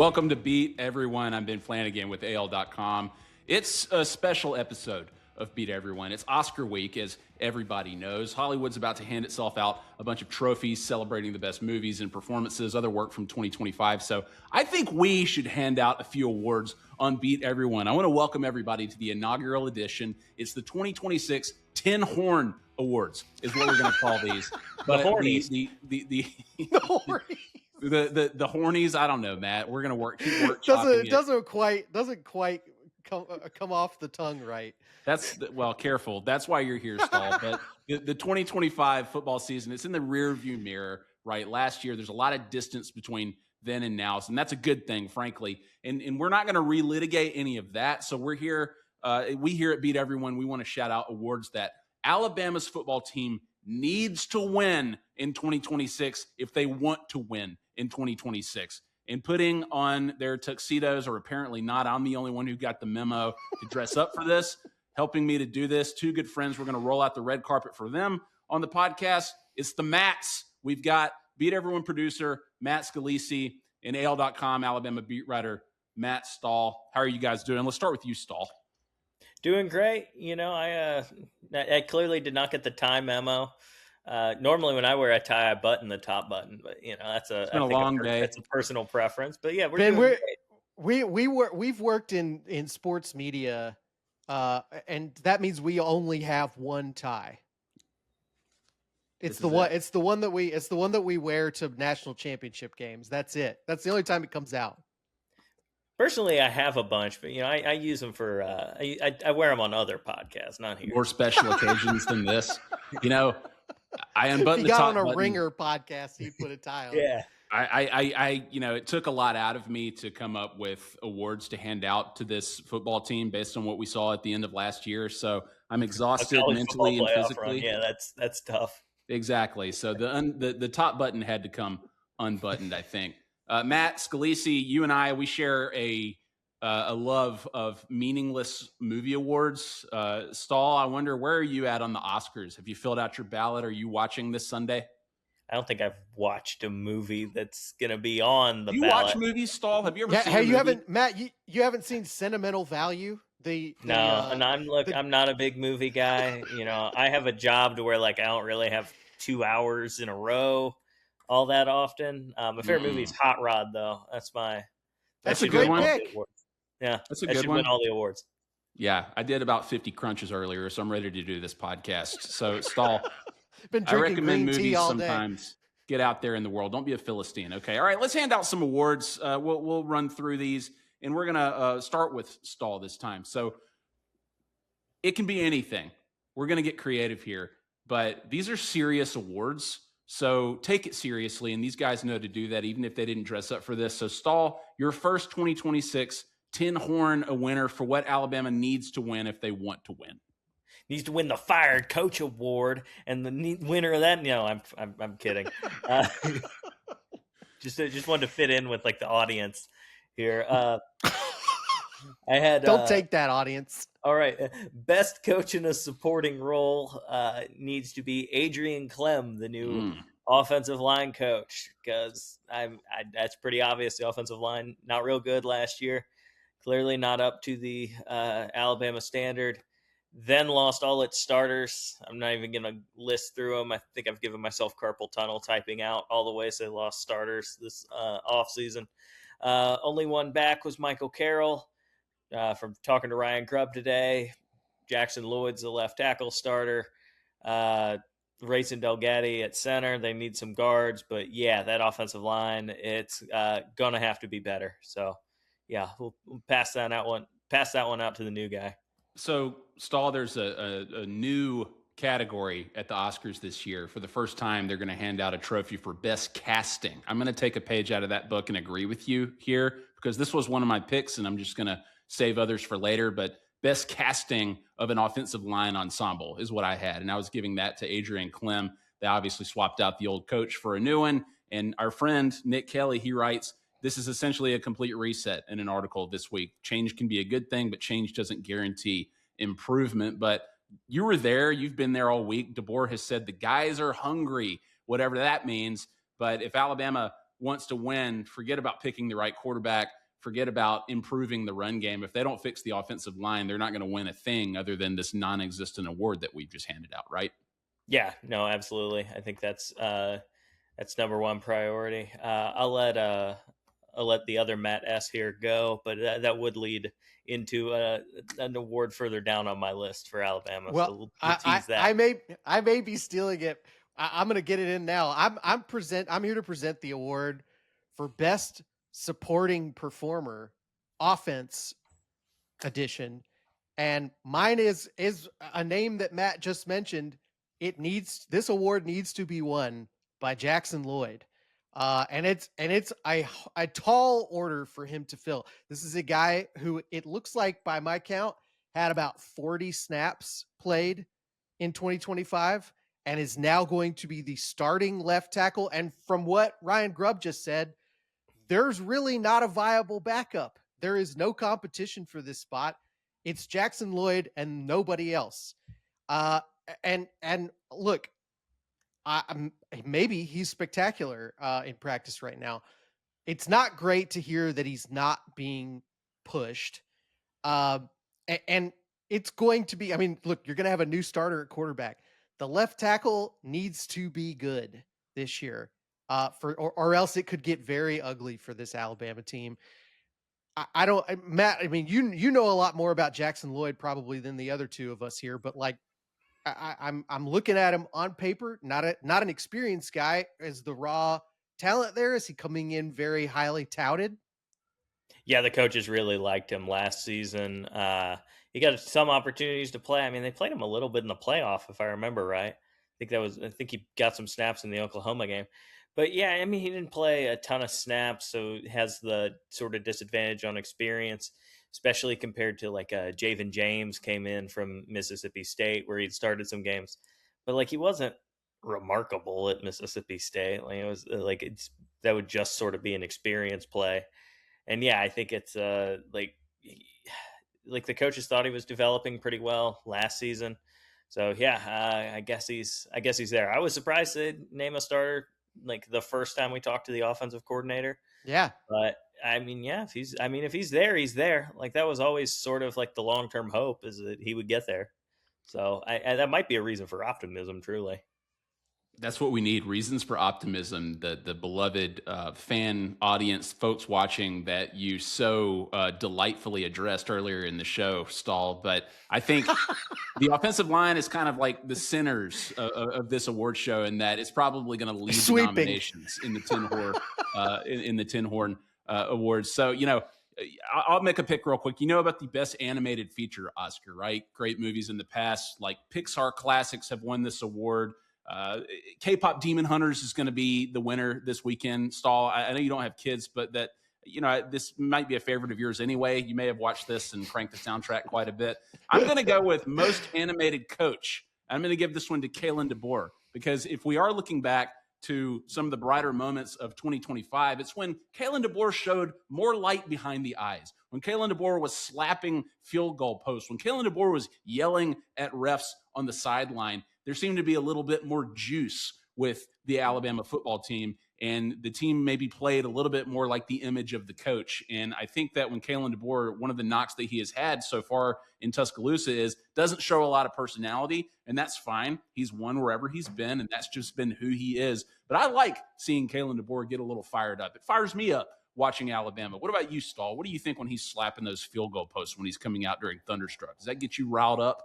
Welcome to Beat Everyone. I'm Ben Flanagan with AL.com. It's a special episode of Beat Everyone. It's Oscar week, as everybody knows. Hollywood's about to hand itself out a bunch of trophies celebrating the best movies and performances, other work from 2025. So I think we should hand out a few awards on Beat Everyone. I want to welcome everybody to the inaugural edition. It's the 2026 Tin Horn Awards is what we're going to call these. But the hornies. The hornies. The hornies, I don't know, Matt. We're gonna keep work. Doesn't quite come off the tongue right. Well, careful. That's why you're here, Stahl. But the 2025 football season, it's in the rearview mirror, right? Last year, there's a lot of distance between then and now, and that's a good thing, frankly. And we're not going to relitigate any of that. So we're here. We here at Beat Everyone, we want to shout out awards that Alabama's football team needs to win in 2026 if they want to win in 2026. And putting on their tuxedos, or apparently not, I'm the only one who got the memo to dress up for this, helping me to do this. Two good friends, we're going to roll out the red carpet for them on the podcast. It's the Matts. We've got Beat Everyone producer Matt Scalici and AL.com Alabama beat writer Matt Stahl. How are you guys doing? Let's start with you, Stahl. Doing great. You know, I clearly did not get the tie memo. Normally when I wear a tie, I button the top button, but you know, it's been a long day. It's a personal preference, but yeah, we've worked in sports media, and that means we only have one tie. It's the one that we wear to national championship games. That's it. That's the only time it comes out. Personally, I have a bunch, but you know, I use them for I wear them on other podcasts, not here. More special occasions than this. You know, I unbuttoned the top on a button. Ringer podcast, you put a tie on. Yeah. I you know, it took a lot out of me to come up with awards to hand out to this football team based on what we saw at the end of last year. So I'm exhausted mentally and physically. Yeah, that's tough. Exactly. So the top button had to come unbuttoned, I think. Matt Scalici, you and I, we share a love of meaningless movie awards. Stahl, I wonder, where are you at on the Oscars? Have you filled out your ballot? Are you watching this Sunday? I don't think I've watched a movie that's going to be on the ballot. You watch movies, Stahl? Have you ever seen a movie? You haven't, Matt, you haven't seen Sentimental Value? And I'm not a big movie guy. You know, I have a job to where like I don't really have 2 hours in a row all that often. My favorite movie is Hot Rod, though. That's a great pick. Yeah, that's a good one. Win all the awards. Yeah, I did about 50 crunches earlier, so I'm ready to do this podcast. So, Stahl, I recommend movies sometimes. Get out there in the world. Don't be a Philistine. Okay, all right, let's hand out some awards. We'll run through these, and we're going to start with Stahl this time. So it can be anything. We're going to get creative here, but these are serious awards. So take it seriously, and these guys know to do that, even if they didn't dress up for this. So, Stahl, your first 2026 Tin Horn a winner for what Alabama needs to win if they want to win. Needs to win the Fired Coach Award, and the winner of that. No, I'm kidding. Just wanted to fit in with like the audience here. I had don't take that, audience. All right, best coach in a supporting role needs to be Adrian Clem, the new offensive line coach, because that's pretty obvious. The offensive line not real good last year, clearly not up to the Alabama standard. Then lost all its starters. I'm not even going to list through them. I think I've given myself carpal tunnel typing out all the ways they lost starters this offseason. Only one back was Michael Carroll. From talking to Ryan Grubb today, Jackson Lloyd's the left tackle starter. Rayson Delgatti at center. They need some guards, but yeah, that offensive line, it's gonna have to be better. So yeah, we'll pass that one out to the new guy. So Stahl, there's a new category at the Oscars this year. For the first time, they're going to hand out a trophy for best casting. I'm going to take a page out of that book and agree with you here, because this was one of my picks, and I'm just going to save others for later. But best casting of an offensive line ensemble is what I had, and I was giving that to Adrian Clem. They obviously swapped out the old coach for a new one, and our friend Nick Kelly, he writes, this is essentially a complete reset in an article this week. Change can be a good thing, but change doesn't guarantee improvement. But you were there. You've been there all week. DeBoer has said the guys are hungry, whatever that means. But if Alabama wants to win, forget about picking the right quarterback, forget about improving the run game. If they don't fix the offensive line, they're not going to win a thing other than this non-existent award that we've just handed out, right? Yeah, no, absolutely. I think that's number one priority. I'll let the other Matt S here go, but that would lead into an award further down on my list for Alabama. Well, So we'll tease that. I may be stealing it. I'm going to get it in now. I'm here to present the award for best supporting performer offense edition, and mine is a name that Matt just mentioned. This award needs to be won by Jackson Lloyd. And it's a tall order for him to fill. This is a guy who, it looks like by my count, had about 40 snaps played in 2025 and is now going to be the starting left tackle. And from what Ryan Grubb just said, there's really not a viable backup. There is no competition for this spot. It's Jackson Lloyd and nobody else. And look, maybe he's spectacular in practice right now. It's not great to hear that he's not being pushed. And it's going to be, I mean, look, you're going to have a new starter at quarterback. The left tackle needs to be good this year or else it could get very ugly for this Alabama team. Matt, I mean, you know a lot more about Jackson Lloyd probably than the other two of us here, but like, I'm looking at him on paper, not an experienced guy. Is the raw talent there? Is he coming in very highly touted? Yeah, the coaches really liked him last season. He got some opportunities to play. I mean, they played him a little bit in the playoff, if I remember right. I think he got some snaps in the Oklahoma game. But yeah, I mean, he didn't play a ton of snaps, so has the sort of disadvantage on experience, especially compared to like Javen James came in from Mississippi State where he'd started some games, but like he wasn't remarkable at Mississippi State. Like it was that would just sort of be an experience play. And yeah, I think it's like the coaches thought he was developing pretty well last season. So yeah, I guess he's there. I was surprised to name a starter like the first time we talked to the offensive coordinator. Yeah. But I mean, yeah, if he's there, he's there. Like that was always sort of like the long-term hope is that he would get there. So that might be a reason for optimism, truly. That's what we need. Reasons for optimism. The beloved fan audience, folks watching that you so delightfully addressed earlier in the show, Stahl. But I think the offensive line is kind of like the sinners of this award show, in that it's probably going to lead the nominations in the Tin Horn Awards. So, I'll make a pick real quick. You know about the best animated feature Oscar, right? Great movies in the past, like Pixar classics, have won this award. K-pop Demon Hunters is going to be the winner this weekend. Stahl, I know you don't have kids, but that this might be a favorite of yours anyway. You may have watched this and cranked the soundtrack quite a bit. I'm going to go with most animated coach. I'm going to give this one to Kalen DeBoer, because if we are looking back to some of the brighter moments of 2025, it's when Kalen DeBoer showed more light behind the eyes, when Kalen DeBoer was slapping field goal posts, when Kalen DeBoer was yelling at refs on the sideline. There seemed to be a little bit more juice with the Alabama football team, and the team maybe played a little bit more like the image of the coach. And I think that when Kalen DeBoer, one of the knocks that he has had so far in Tuscaloosa is doesn't show a lot of personality, and that's fine. He's won wherever he's been, and that's just been who he is. But I like seeing Kalen DeBoer get a little fired up. It fires me up watching Alabama. What about you, Stahl? What do you think when he's slapping those field goal posts when he's coming out during Thunderstruck? Does that get you riled up?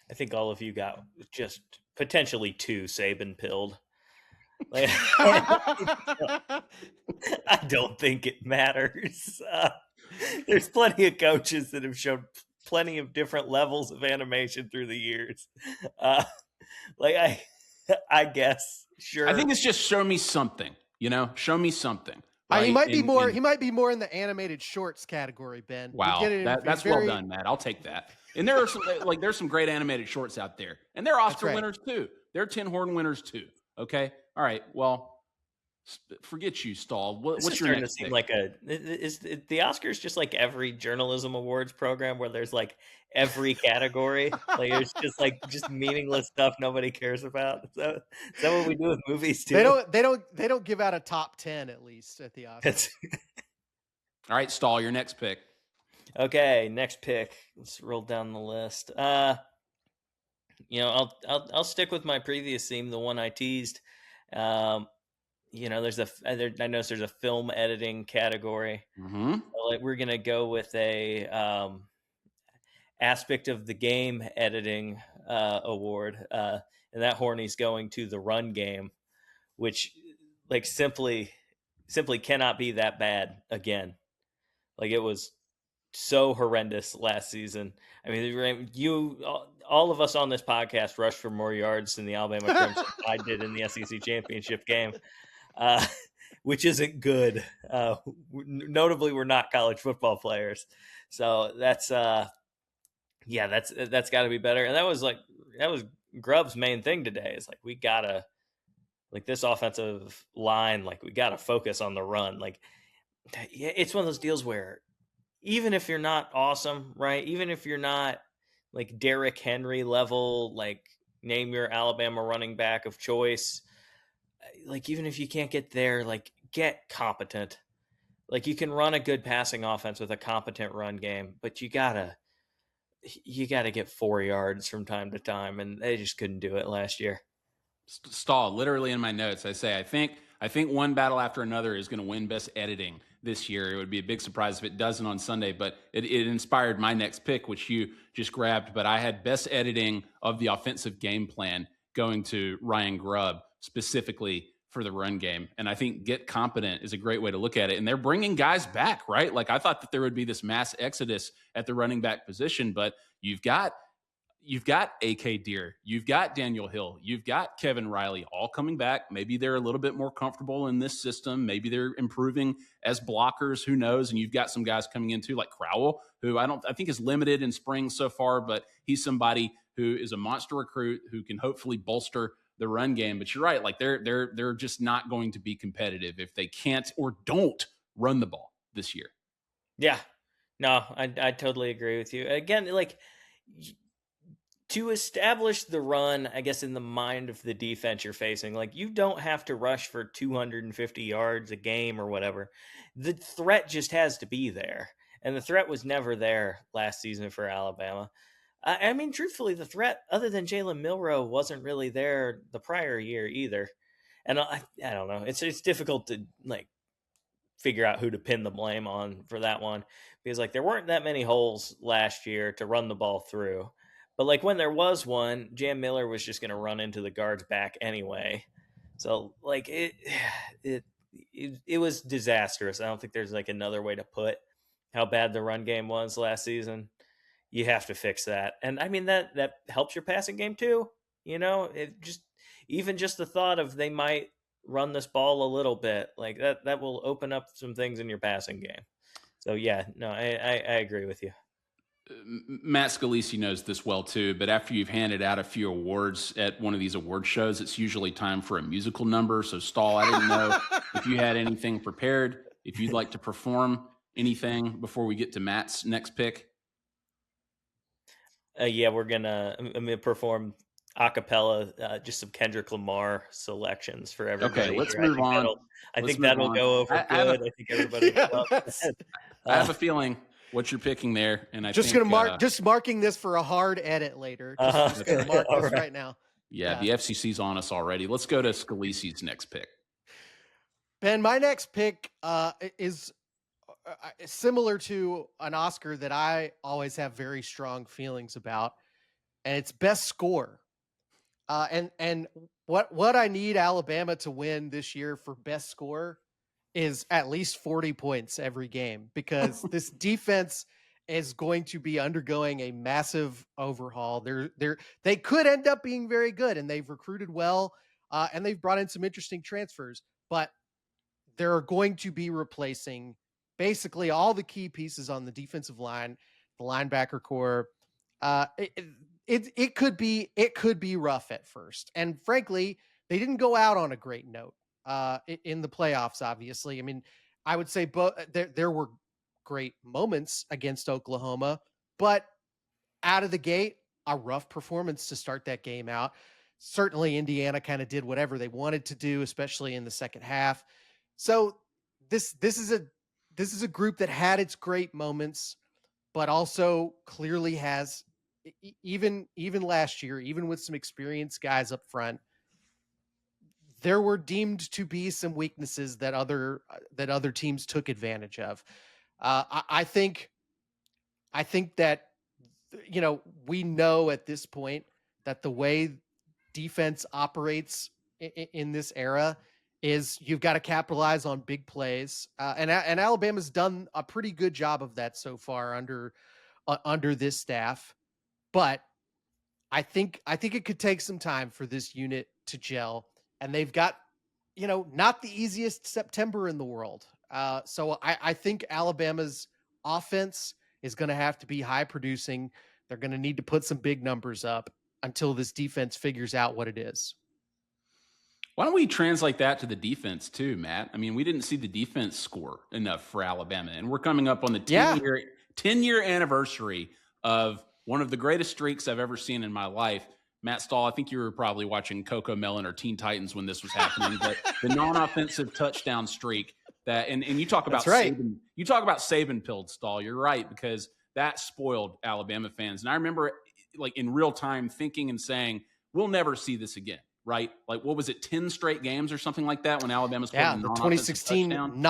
I think all of you got just potentially too Saban pilled. Like, I don't think it matters. There's plenty of coaches that have shown plenty of different levels of animation through the years. I guess, sure. I think it's just show me something, show me something. Right? He might be more. He might be more in the animated shorts category, Ben. Wow, that's well done, Matt. I'll take that. And there are there's some great animated shorts out there, and they're Oscar winners too. They're Tin Horn winners too. Okay, all right. Well, Forget you, Stahl. This What's is your starting to next seem pick? like is the Oscars just like every journalism awards program where there's like every category? Like it's just like just meaningless stuff nobody cares about. Is that what we do with movies They too? don't give out a top 10 at least at the Oscars. That's All right, Stahl, your next pick. okay. Next pick. Let's roll down the list. I'll stick with my previous theme, the one I teased. I noticed there's a film editing category. Mm-hmm. Like we're gonna go with a aspect of the game editing award, and that Horny's going to the run game, which like simply cannot be that bad again. Like it was so horrendous last season. I mean, all of us on this podcast rushed for more yards than the Alabama Crimson Tide did in the SEC championship game, which isn't good. Notably, we're not college football players, so that's got to be better. And that was Grubb's main thing today. Is like we gotta this offensive line, like we gotta focus on the run. Like it's one of those deals where even if you're not awesome, right? Even if you're not like Derrick Henry level, like name your Alabama running back of choice, like even if you can't get there, like get competent. Like you can run a good passing offense with a competent run game, but you gotta get 4 yards from time to time, and they just couldn't do it last year. Stahl, literally in my notes, I say I think one battle after another is going to win best editing this year. It would be a big surprise if it doesn't on Sunday, but it inspired my next pick, which you just grabbed. But I had best editing of the offensive game plan going to Ryan Grubb specifically for the run game. And I think get competent is a great way to look at it. And they're bringing guys back, right? Like I thought that there would be this mass exodus at the running back position, but you've got AK Deer, you've got Daniel Hill, you've got Kevin Riley all coming back. Maybe they're a little bit more comfortable in this system. Maybe they're improving as blockers, who knows? And you've got some guys coming in too, like Crowell, who I think is limited in spring so far, but he's somebody who is a monster recruit who can hopefully bolster the run game. But you're right, like they're just not going to be competitive if they can't or don't run the ball this year. Yeah. No, I totally agree with you. Again, like to establish the run, I guess, in the mind of the defense you're facing, like you don't have to rush for 250 yards a game or whatever. The threat just has to be there. And the threat was never there last season for Alabama. I mean, truthfully, the threat, other than Jalen Milroe, wasn't really there the prior year either. And I don't know. It's difficult to like figure out who to pin the blame on for that one, because like there weren't that many holes last year to run the ball through. But like when there was one, Jam Miller was just going to run into the guard's back anyway. So like it was disastrous. I don't think there's like another way to put how bad the run game was last season. You have to fix that. And I mean that helps your passing game too. You know, it just even just the thought of they might run this ball a little bit, like that will open up some things in your passing game. So yeah, no, I agree with you. Matt Scalici knows this well too, but after you've handed out a few awards at one of these award shows, it's usually time for a musical number. So Stahl, I didn't know if you had anything prepared, if you'd like to perform anything before we get to Matt's next pick. Yeah, I'm gonna perform a cappella, just some Kendrick Lamar selections for everybody. Okay, let's move on. I think that'll go over good. I think everybody I have a feeling what you're picking there, and I just think, gonna marking this for a hard edit later. Just gonna mark this right now. Yeah, the FCC's on us already. Let's go to Scalici's next pick. Ben, my next pick is similar to an Oscar that I always have very strong feelings about, and it's best score. And what I need Alabama to win this year for best score is at least 40 points every game, because this defense is going to be undergoing a massive overhaul. They could end up being very good, and they've recruited well, and they've brought in some interesting transfers, but they're going to be replacing basically all the key pieces on the defensive line, the linebacker core. It could be rough at first, and frankly, they didn't go out on a great note. in the playoffs. Obviously, I mean, I would say there were great moments against Oklahoma, but out of the gate, a rough performance to start that game out. Certainly, Indiana kind of did whatever they wanted to do, especially in the second half. So this is a group that had its great moments, but also clearly has even last year, even with some experienced guys up front, there were deemed to be some weaknesses that other teams took advantage of. I think that, we know at this point that the way defense operates in this era is you've got to capitalize on big plays, and Alabama's done a pretty good job of that so far under this staff. But I think it could take some time for this unit to gel, and they've got, not the easiest September in the world. So I think Alabama's offense is going to have to be high producing. They're going to need to put some big numbers up until this defense figures out what it is. Why don't we translate that to the defense too, Matt? I mean, we didn't see the defense score enough for Alabama, and we're coming up on the 10-year anniversary of one of the greatest streaks I've ever seen in my life. Matt Stahl, I think you were probably watching Coco Melon or Teen Titans when this was happening, but the non-offensive touchdown streak that, and you talk about Saban, you talk about Saban-pilled, Stahl. You're right, because that spoiled Alabama fans. And I remember, like, in real time thinking and saying, we'll never see this again, right? Like, what was it, 10 straight games or something like that when Alabama scored a the 2016 touchdown?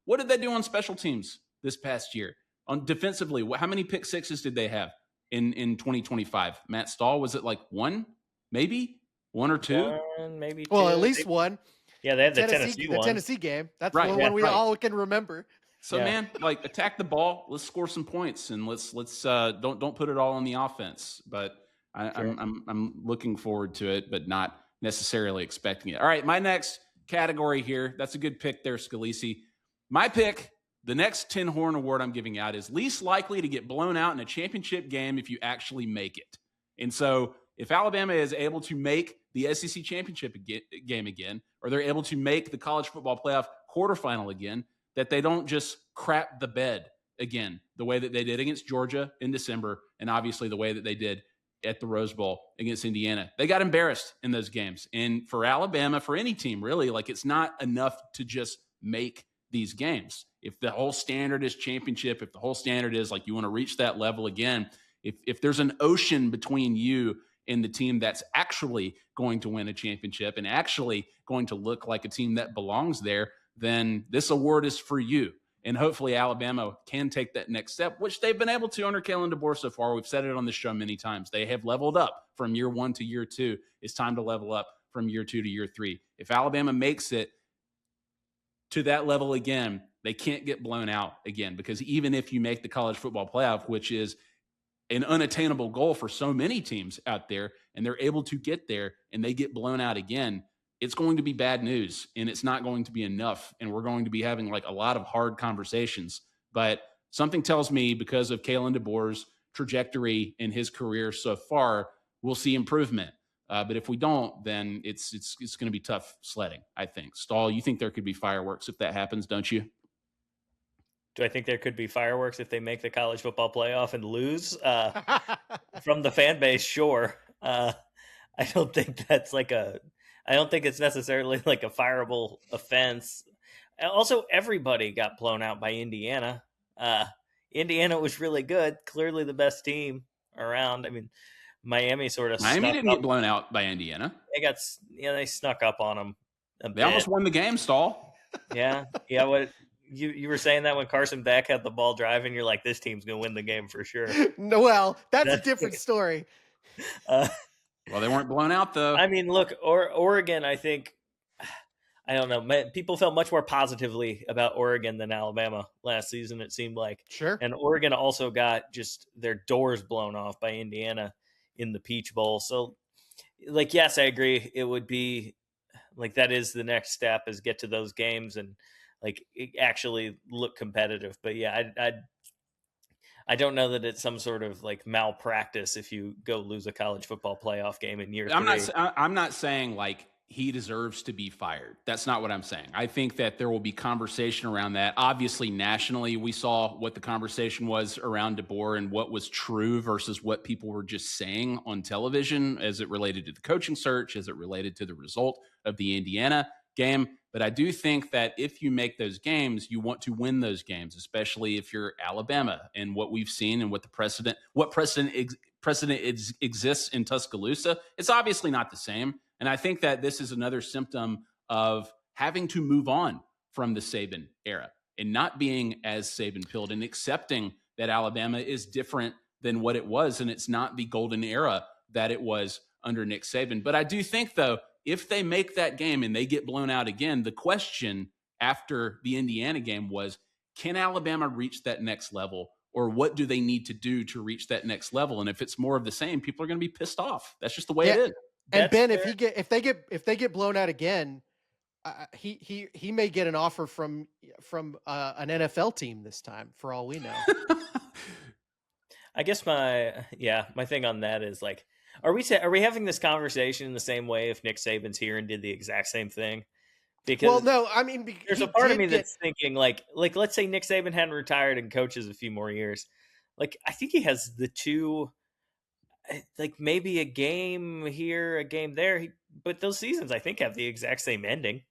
What did they do on special teams this past year? On defensively, how many pick sixes did they have in 2025? Matt Stahl, was it like one, maybe one or two? Maybe two. Well, at least one. Yeah, they had the Tennessee one. The Tennessee game. That's the one we all can remember. So, man, like, attack the ball. Let's score some points, and let's don't put it all on the offense. But I'm looking forward to it, but not necessarily expecting it. All right, my next category here. That's a good pick there, Scalici. My pick, the next Tin Horn Award I'm giving out, is least likely to get blown out in a championship game if you actually make it. And so, if Alabama is able to make the SEC championship game again, or they're able to make the college football playoff quarterfinal again, that they don't just crap the bed again, the way that they did against Georgia in December, and obviously the way that they did at the Rose Bowl against Indiana. They got embarrassed in those games. And for Alabama, for any team really, like, it's not enough to just make these games. If the whole standard is championship, if the whole standard is like you want to reach that level again, if there's an ocean between you and the team that's actually going to win a championship and actually going to look like a team that belongs there, then this award is for you. And hopefully Alabama can take that next step, which they've been able to under Kalen DeBoer so far. We've said it on the show many times. They have leveled up from year 1 to year 2. It's time to level up from year 2 to year 3. If Alabama makes it to that level again, they can't get blown out again, because even if you make the college football playoff, which is an unattainable goal for so many teams out there, and they're able to get there and they get blown out again, it's going to be bad news, and it's not going to be enough. And we're going to be having like a lot of hard conversations. But something tells me, because of Kalen DeBoer's trajectory in his career so far, we'll see improvement. But if we don't, then it's going to be tough sledding, I think. Stahl, you think there could be fireworks if that happens, don't you? Do I think there could be fireworks if they make the college football playoff and lose? From the fan base, sure. I don't think that's I don't think it's necessarily like a fireable offense. Also, everybody got blown out by Indiana. Indiana was really good, clearly the best team around. I mean, Miami didn't get blown out by Indiana. They snuck up on them. They almost won the game, Stahl. Yeah. What you were saying that when Carson Beck had the ball driving, you're like, this team's gonna win the game for sure. No, well, that's a different story. Well, they weren't blown out though. I mean, look, Oregon, I think, I don't know. People felt much more positively about Oregon than Alabama last season, it seemed like. Sure. And Oregon also got just their doors blown off by Indiana in the Peach Bowl. So, like, yes, I agree. It would be like, that is the next step, is get to those games and like actually look competitive. But yeah, I don't know that it's some sort of like malpractice if you go lose a college football playoff game in year 3. I'm not saying like he deserves to be fired. That's not what I'm saying. I think that there will be conversation around that. Obviously, nationally, we saw what the conversation was around DeBoer and what was true versus what people were just saying on television as it related to the coaching search, as it related to the result of the Indiana game. But I do think that if you make those games, you want to win those games, especially if you're Alabama. And what we've seen and what precedent exists in Tuscaloosa, it's obviously not the same. And I think that this is another symptom of having to move on from the Saban era and not being as Saban-pilled and accepting that Alabama is different than what it was. And it's not the golden era that it was under Nick Saban. But I do think, though, if they make that game and they get blown out again, the question after the Indiana game was, can Alabama reach that next level? Or what do they need to do to reach that next level? And if it's more of the same, people are going to be pissed off. That's just the way it is. And that's Ben, fair. if they get blown out again, he may get an offer from an NFL team this time, for all we know. I guess my thing on that is like, are we having this conversation in the same way if Nick Saban's here and did the exact same thing? Because no, I mean, there's a part of me that's thinking like let's say Nick Saban hadn't retired and coaches a few more years. Like I think he has the two. Like maybe a game here, a game there, but those seasons I think have the exact same ending.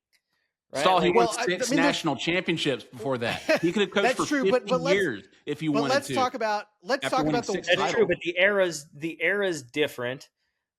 Right? Stahl, he won 6 national championships before that. He could have coached for 15 years if he wanted to. Let's talk about that's true, but the era's different.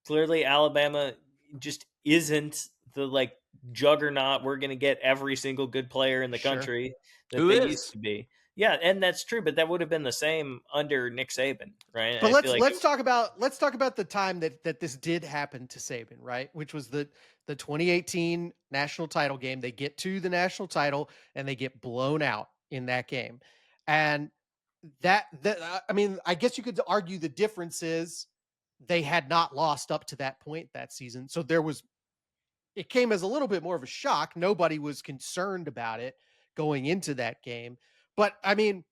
Clearly, Alabama just isn't the like juggernaut. We're going to get every single good player in the country that they used to be. Yeah, and that's true, but that would have been the same under Nick Saban, right? But let's talk about the time that this did happen to Saban, right? Which was the 2018 national title game. They get to the national title and they get blown out in that game. And that I mean, I guess you could argue the difference is they had not lost up to that point that season. So it came as a little bit more of a shock. Nobody was concerned about it going into that game. But I mean,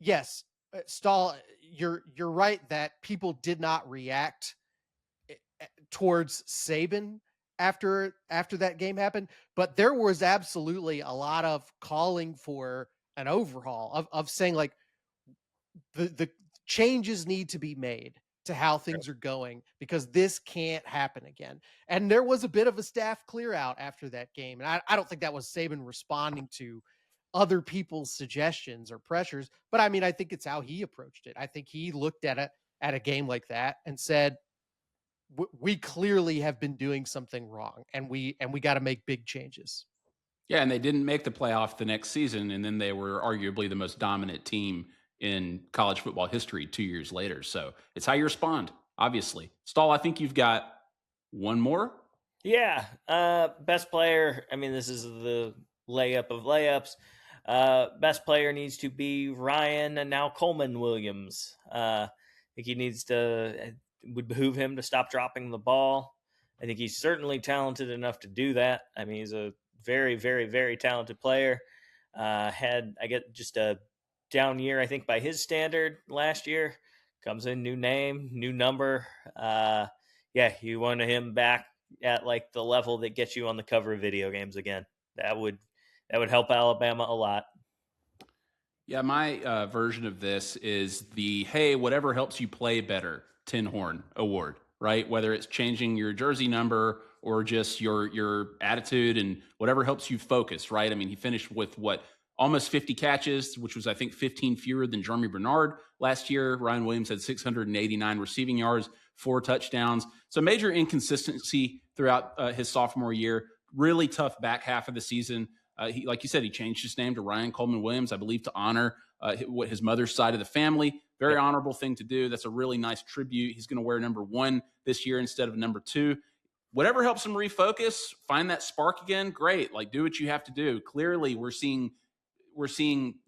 yes, Stahl, you're right that people did not react towards Saban after that game happened, but there was absolutely a lot of calling for an overhaul of saying like the changes need to be made to how things are going because this can't happen again. And there was a bit of a staff clear out after that game. And I don't think that was Saban responding to other people's suggestions or pressures. But I mean, I think it's how he approached it. I think he looked at a game like that and said, we clearly have been doing something wrong and we got to make big changes. Yeah. And they didn't make the playoff the next season. And then they were arguably the most dominant team in college football history 2 years later. So it's how you respond, obviously. Stahl, I think you've got one more. Yeah. Best player. I mean, this is the layup of layups. Best player needs to be Ryan and now Coleman Williams. I think it would behoove him to stop dropping the ball. I think he's certainly talented enough to do that. I mean, he's a very, very, very talented player. Had, I get just a down year, I think, by his standard last year. Comes in, new name, new number. You want him back at like the level that gets you on the cover of video games again. That would help Alabama a lot. Yeah, my version of this is the, hey, whatever helps you play better Tin Horn Award, right? Whether it's changing your jersey number or just your attitude and whatever helps you focus, right? I mean, he finished with almost 50 catches, which was, I think, 15 fewer than Jeremy Bernard last year. Ryan Williams had 689 receiving yards, 4 touchdowns. So major inconsistency throughout his sophomore year. Really tough back half of the season. He, like you said, he changed his name to Ryan Coleman Williams, I believe, to honor his mother's side of the family. Very honorable thing to do. That's a really nice tribute. He's going to wear number 1 this year instead of number 2. Whatever helps him refocus, find that spark again, great. Like, do what you have to do. Clearly, we're seeing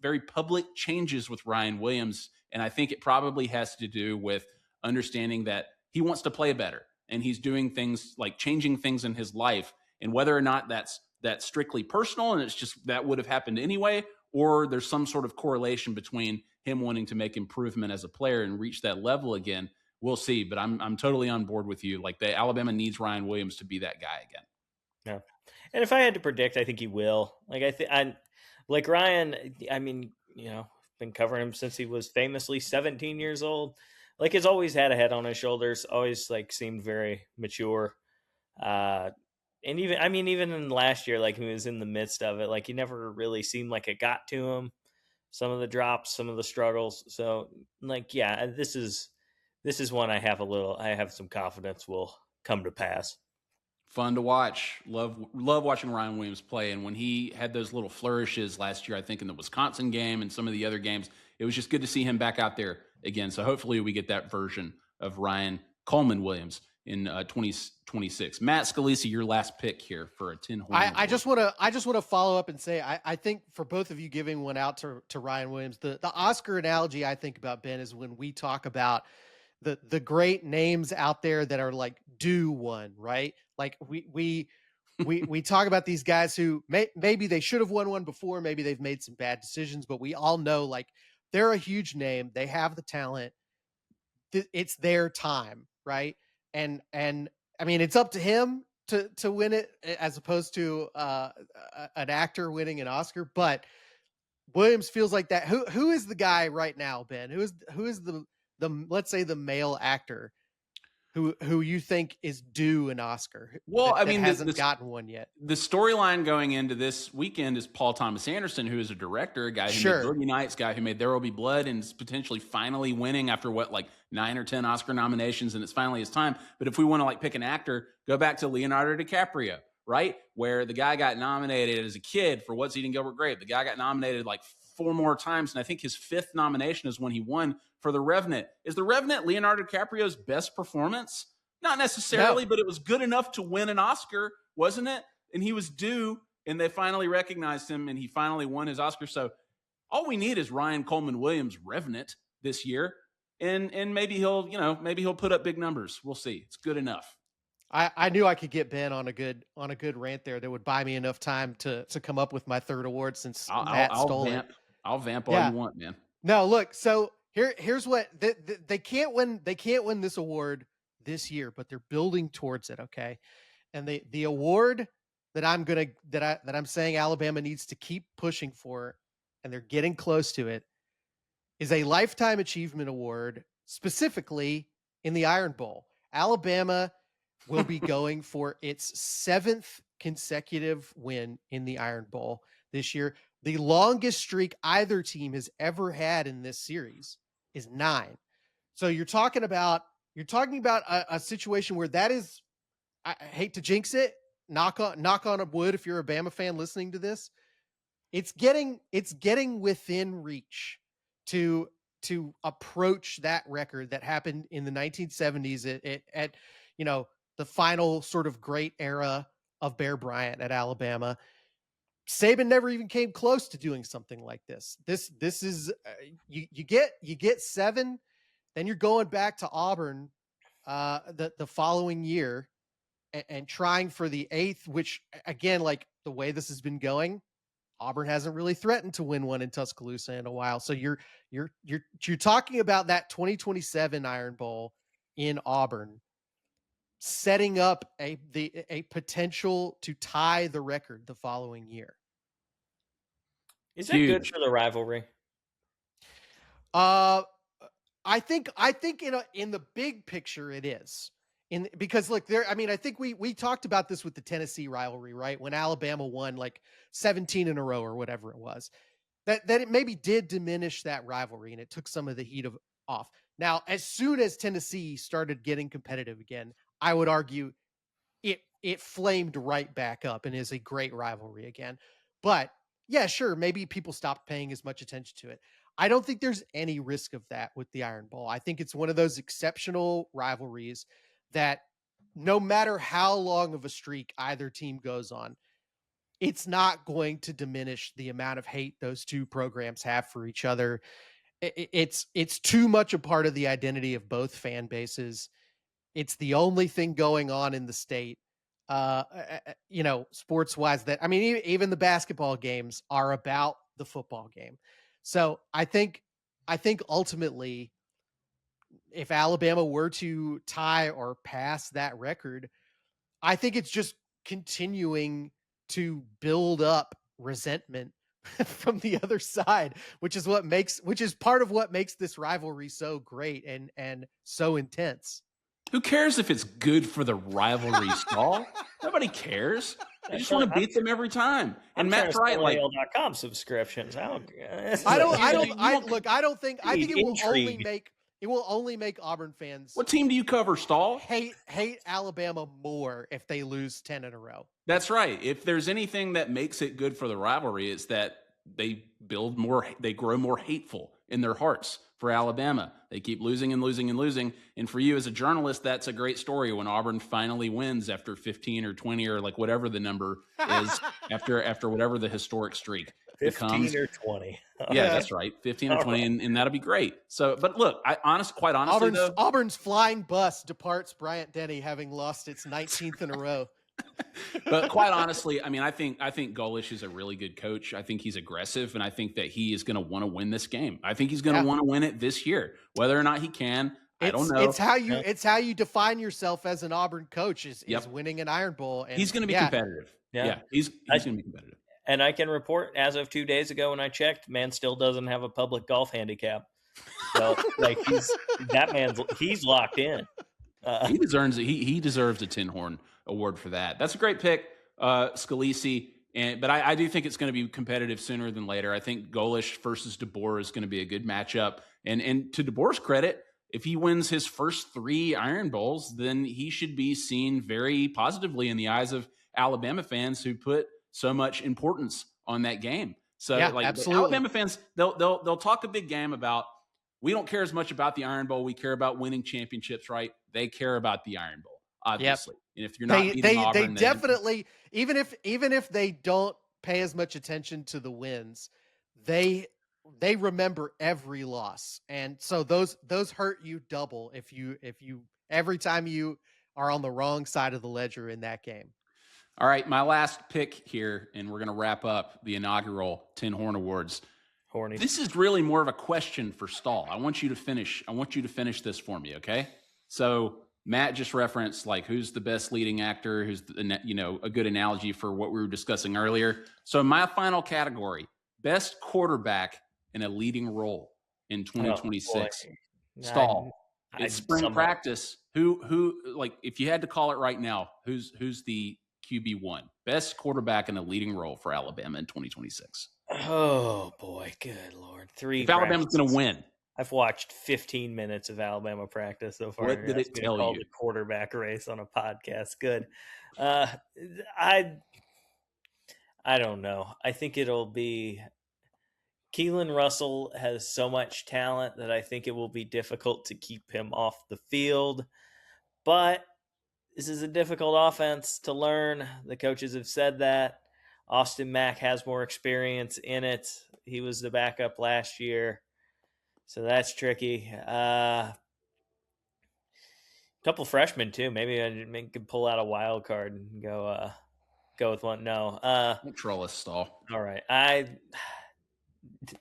very public changes with Ryan Williams, and I think it probably has to do with understanding that he wants to play better, and he's doing things like changing things in his life, and whether or not that's strictly personal and it's just that would have happened anyway, or there's some sort of correlation between him wanting to make improvement as a player and reach that level again, we'll see. But I'm totally on board with you. Like, Alabama needs Ryan Williams to be that guy again. Yeah. And if I had to predict, I think he will. Like Ryan, I mean, been covering him since he was famously 17 years old. Like, he's always had a head on his shoulders, always like seemed very mature. Uh, and even in last year, like, he was in the midst of it, like, he never really seemed like it got to him. Some of the drops, some of the struggles. So, like, yeah, this is one I have some confidence will come to pass. Fun to watch. Love watching Ryan Williams play. And when he had those little flourishes last year, I think in the Wisconsin game and some of the other games, it was just good to see him back out there again. So hopefully we get that version of Ryan Coleman Williams in 2026. Matt Scalici, your last pick here for a 10 horn. I just want to follow up and say I think for both of you giving one out to Ryan Williams, the Oscar analogy I think about, Ben, is when we talk about the great names out there that are like due one, right? Like we talk about these guys who maybe they should have won one before, maybe they've made some bad decisions, but we all know like they're a huge name, they have the talent, it's their time, right? And I mean, it's up to him to win it as opposed to an actor winning an Oscar, but Williams feels like that. Who is the guy right now, Ben? Who is the let's say the male actor who you think is due an Oscar? Well, that I mean, hasn't gotten one yet. The storyline going into this weekend is Paul Thomas Anderson, who is a director, a guy who made Boogie Nights, guy who made There Will Be Blood, and is potentially finally winning after like 9 or 10 Oscar nominations, and it's finally his time. But if we want to like pick an actor, go back to Leonardo DiCaprio, right? Where the guy got nominated as a kid for What's Eating Gilbert Grape. The guy got nominated like 4 more times, and I think his 5th nomination is when he won for The Revenant. Is The Revenant Leonardo DiCaprio's best performance? Not necessarily, but it was good enough to win an Oscar, wasn't it? And he was due, and they finally recognized him, and he finally won his Oscar. So all we need is Ryan Coleman Williams Revenant this year, and maybe he'll put up big numbers. We'll see. It's good enough. I knew I could get Ben on a good rant there that would buy me enough time to come up with my 3rd award since Matt stole it. I'll vamp all you want, man. No, look. So here's what they can't win. They can't win this award this year, but they're building towards it. Okay, and the award that I'm saying Alabama needs to keep pushing for, and they're getting close to it, is a Lifetime Achievement Award, specifically in the Iron Bowl. Alabama will be going for its 7th consecutive win in the Iron Bowl this year. The longest streak either team has ever had in this series is 9. So you're talking about a situation where that is, I hate to jinx it, knock on a wood if you're a Bama fan listening to this, it's getting within reach to approach that record that happened in the 1970s at the final sort of great era of Bear Bryant at Alabama. Saban never even came close to doing something like this. This is you get 7, then you're going back to Auburn the following year and trying for the 8th, which again, like the way this has been going, Auburn hasn't really threatened to win one in Tuscaloosa in a while. So you're talking about that 2027 Iron Bowl in Auburn, setting up a potential to tie the record the following year. Is that good for the rivalry? I think in the big picture it is. Because look, I think we talked about this with the Tennessee rivalry, right? When Alabama won like 17 in a row or whatever it was, that it maybe did diminish that rivalry and it took some of the heat off. Now, as soon as Tennessee started getting competitive again, I would argue it flamed right back up and is a great rivalry again. But yeah, sure, maybe people stopped paying as much attention to it. I don't think there's any risk of that with the Iron Bowl. I think it's one of those exceptional rivalries that no matter how long of a streak either team goes on, it's not going to diminish the amount of hate those two programs have for each other. It's too much a part of the identity of both fan bases. It's the only thing going on in the state, sports wise, that, I mean, even the basketball games are about the football game. So I think ultimately, if Alabama were to tie or pass that record, I think it's just continuing to build up resentment from the other side, which is part of what makes this rivalry so great and so intense. Who cares if it's good for the rivalry, Stahl? Nobody cares. They just want to beat them every time. And Matt's right. Like AL.com subscriptions. I think it will only make Auburn fans. What team do you cover, Stahl? Hate Alabama more if they lose 10 in a row. That's right. If there's anything that makes it good for the rivalry, it's that they grow more hateful in their hearts for Alabama. They keep losing and losing and losing. And for you as a journalist, that's a great story when Auburn finally wins after 15 or 20 or like whatever the number is after whatever the historic streak 15 becomes. or 20. Yeah, that's right. 15 or 20, and that'll be great. So, but look, quite honestly, Auburn's flying bus departs Bryant Denny having lost its 19th in a row. But quite honestly, I mean, I think Golish is a really good coach. I think he's aggressive, and I think that he is going to want to win this game. I think he's going to want to win it this year. Whether or not he can, I don't know. It's how you define yourself as an Auburn coach is winning an Iron Bowl. And he's going to be competitive. Yeah, he's going to be competitive. And I can report, as of 2 days ago when I checked, man still doesn't have a public golf handicap. So, like, he's locked in. He deserves a Tin Horn Award for that. That's a great pick, Scalici. But I do think it's going to be competitive sooner than later. I think Golish versus DeBoer is going to be a good matchup. And to DeBoer's credit, if he wins his first 3 Iron Bowls, then he should be seen very positively in the eyes of Alabama fans who put so much importance on that game. So absolutely. Alabama fans, they'll talk a big game about, we don't care as much about the Iron Bowl. We care about winning championships, right? They care about the Iron Bowl, obviously. Yep. And if you're not beating Auburn, they definitely, even if they don't pay as much attention to the wins, they remember every loss. And so those hurt you double if you every time you are on the wrong side of the ledger in that game. All right, my last pick here, and we're going to wrap up the inaugural Tin Horn Awards. Horny. This is really more of a question for Stahl. I want you to finish this for me, okay? So Matt just referenced like who's the best leading actor, who's a good analogy for what we were discussing earlier. So my final category, best quarterback in a leading role in 2026. Stahl. It's spring practice. Who like if you had to call it right now, who's the QB1, best quarterback in a leading role for Alabama in 2026? Oh boy, good Lord. If Alabama's going to win. I've watched 15 minutes of Alabama practice so far. What did it tell you? The quarterback race on a podcast. Good. I don't know. I think it'll be Keelan Russell has so much talent that I think it will be difficult to keep him off the field. But this is a difficult offense to learn. The coaches have said that. Austin Mack has more experience in it. He was the backup last year. So that's tricky. Couple freshmen, too. Maybe I could pull out a wild card and go with one. No. Don't troll us, Stahl. All right.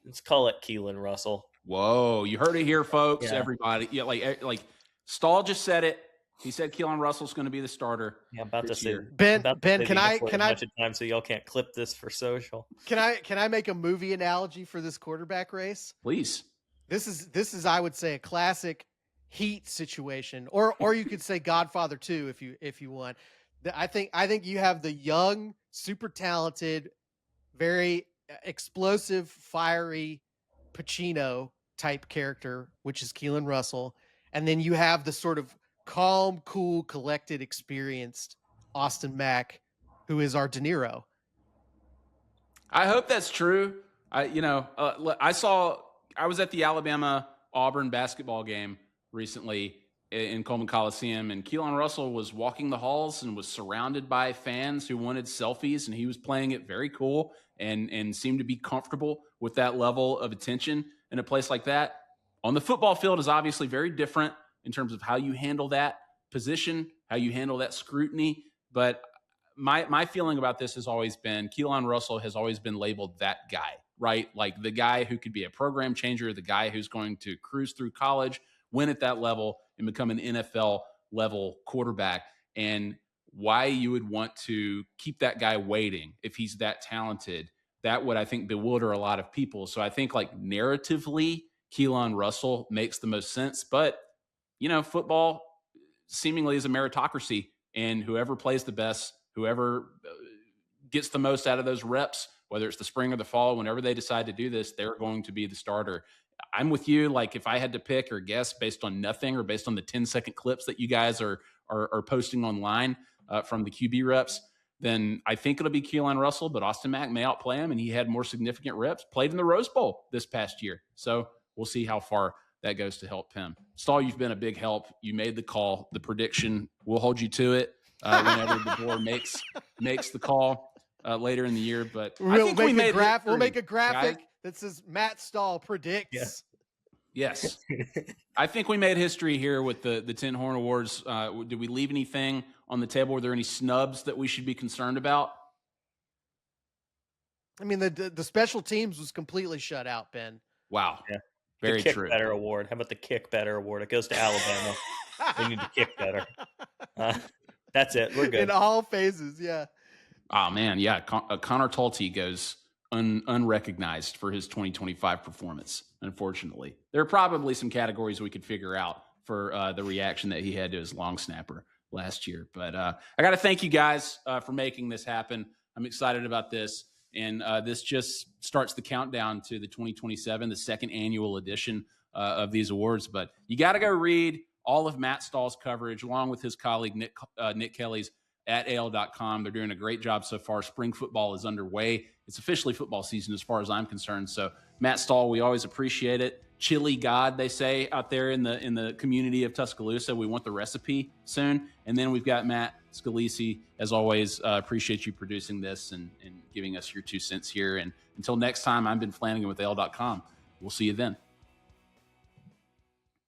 Let's call it Keelan Russell. Whoa. You heard it here, folks. Yeah. Everybody. Yeah, like Stahl just said it. He said Keelan Russell's going to be the starter. Yeah, about to say Ben. Can I? Time so y'all can't clip this for social. Can I make a movie analogy for this quarterback race? Please. This is I would say a classic Heat situation, or you could say Godfather 2 if you want. I think you have the young, super talented, very explosive, fiery Pacino type character, which is Keelan Russell, and then you have the sort of calm, cool, collected, experienced Austin Mack, who is our De Niro. I hope that's true. I was at the Alabama Auburn basketball game recently in Coleman Coliseum, and Keelan Russell was walking the halls and was surrounded by fans who wanted selfies, and he was playing it very cool and seemed to be comfortable with that level of attention in a place like that. On the football field is obviously very different in terms of how you handle that position, how you handle that scrutiny. But my feeling about this has always been Keelan Russell has always been labeled that guy, right? Like the guy who could be a program changer, the guy who's going to cruise through college, win at that level, and become an NFL level quarterback. And why you would want to keep that guy waiting if he's that talented. That would, I think, bewilder a lot of people. So I think like narratively, Keelan Russell makes the most sense. But, football seemingly is a meritocracy, and whoever plays the best, whoever gets the most out of those reps, whether it's the spring or the fall, whenever they decide to do this, they're going to be the starter. I'm with you. Like if I had to pick or guess based on nothing or based on the 10-second clips that you guys are posting online from the QB reps, then I think it'll be Keelan Russell, but Austin Mack may outplay him, and he had more significant reps, played in the Rose Bowl this past year. So we'll see how far that goes to help him. Stahl, you've been a big help. You made the call, the prediction. We'll hold you to it whenever DeBoer makes the call later in the year. But I think we'll make a graphic that says Matt Stahl predicts. Yeah. Yes. I think we made history here with the Tin Horn Awards. Did we leave anything on the table? Were there any snubs that we should be concerned about? I mean, the special teams was completely shut out, Ben. Wow. Yeah. Very the Kick true. Better Award. How about the Kick Better Award? It goes to Alabama. They need to kick better. That's it. We're good. In all phases, yeah. Oh, man, yeah. Connor Talty goes unrecognized for his 2025 performance, unfortunately. There are probably some categories we could figure out for the reaction that he had to his long snapper last year. But I got to thank you guys for making this happen. I'm excited about this. And this just starts the countdown to the 2027, the second annual edition of these awards. But you got to go read all of Matt Stahl's coverage, along with his colleague Nick Kelly's at AL.com. They're doing a great job so far. Spring football is underway. It's officially football season as far as I'm concerned. So, Matt Stahl, we always appreciate it. Chili God, they say out there in the community of Tuscaloosa. We want the recipe soon. And then we've got Matt Scalici. As always, appreciate you producing this and giving us your 2 cents here. And until next time, I've been Flanagan with AL.com. We'll see you then.